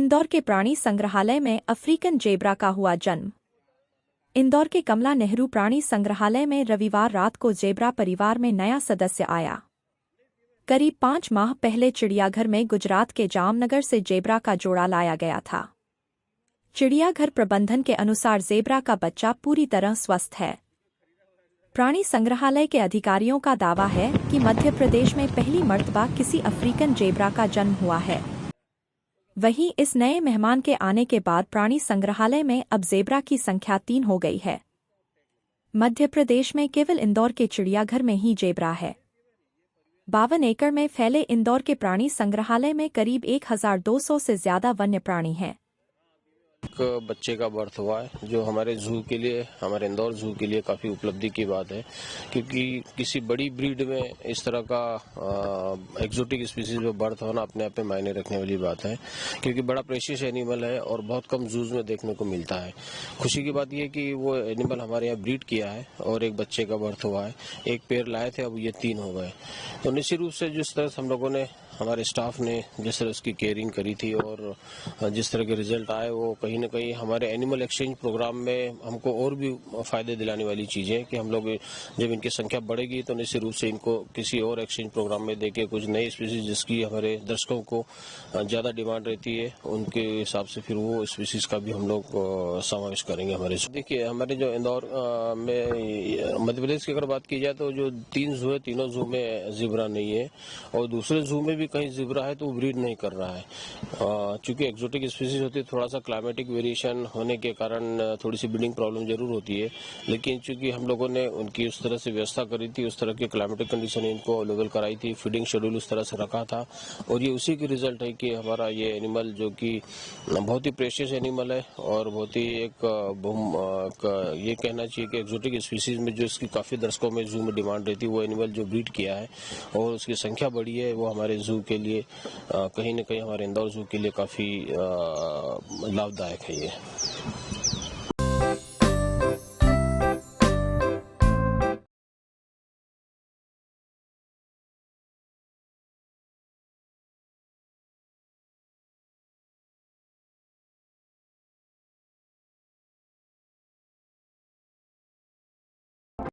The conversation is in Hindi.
इंदौर के प्राणी संग्रहालय में अफ्रीकन जेब्रा का हुआ जन्म। इंदौर के कमला नेहरू प्राणी संग्रहालय में रविवार रात को जेब्रा परिवार में नया सदस्य आया। करीब 5 माह पहले चिड़ियाघर में गुजरात के जामनगर से जेब्रा का जोड़ा लाया गया था। चिड़ियाघर प्रबंधन के अनुसार जेब्रा का बच्चा पूरी तरह स्वस्थ है। प्राणी संग्रहालय के अधिकारियों का दावा है कि मध्य प्रदेश में पहली मर्तबा किसी अफ्रीकन जेब्रा का जन्म हुआ है। वहीं इस नए मेहमान के आने के बाद प्राणी संग्रहालय में अब जेब्रा की संख्या 3 हो गई है। मध्य प्रदेश में केवल इंदौर के चिड़ियाघर में ही जेब्रा है। 52 एकड़ में फैले इंदौर के प्राणी संग्रहालय में करीब 1200 से ज्यादा वन्य प्राणी हैं। एक बच्चे का बर्थ हुआ है, जो हमारे जू के लिए, हमारे इंदौर जू के लिए काफी उपलब्धि की बात है, क्योंकि किसी बड़ी ब्रीड में इस तरह का एक्सोटिक स्पीसीज में बर्थ होना अपने आप में मायने रखने वाली बात है, क्योंकि बड़ा प्रेशियस एनिमल है और बहुत कम जूज में देखने को मिलता है। खुशी की बात यह है कि वो एनिमल हमारे यहाँ ब्रीड किया है और एक बच्चे का बर्थ हुआ है। एक पेयर लाए थे, अब ये 3 हो गए। तो निश्चित रूप से जिस तरह से हम लोगों ने, हमारे स्टाफ ने जिस तरह उसकी केयरिंग करी थी और जिस तरह के रिजल्ट आए, वो कहीं न कहीं हमारे एनिमल एक्सचेंज प्रोग्राम में हमको और भी फायदे दिलाने वाली चीजें, कि हम लोग जब इनकी संख्या बढ़ेगी तो निश्चित रूप से इनको किसी और एक्सचेंज प्रोग्राम में देके कुछ नई स्पीसीज जिसकी हमारे दर्शकों को ज्यादा डिमांड रहती है, उनके हिसाब से फिर वो स्पीसीज का भी हम लोग समावेश करेंगे हमारे। देखिए, हमारे जो इंदौर में मध्य प्रदेश की अगर बात की जाए तो जो 3 जू है, तीनों जू में जिब्रा नहीं है, और दूसरे जू में भी कहीं जिब्रा है तो वो ब्रीड नहीं कर रहा है। चूंकि एक्सोटिक स्पीसीज होती है, थोड़ा सा क्लाइमेटिक वेरिएशन होने के कारण थोड़ी सी ब्रीडिंग प्रॉब्लम जरूर होती है, लेकिन चूंकि हम लोगों ने उनकी उस तरह से व्यवस्था करी थी, उस तरह की क्लाइमेटिक कंडीशन इनको अवेलेबल कराई थी, फीडिंग शेड्यूल उस तरह से रखा था, और ये उसी की रिजल्ट है कि हमारा ये एनिमल, जो कि बहुत ही प्रेशियस एनिमल है और बहुत ही एक ये कहना चाहिए कि एक्सोटिक स्पीसीज में जो इसकी काफी दर्शकों में जू में डिमांड रहती है, वो एनिमल जो ब्रीड किया है और उसकी संख्या बढ़ी है, वो हमारे जू के लिए कहीं न कहीं, हमारे इंदौर जू के लिए काफी लाभदायक है ये।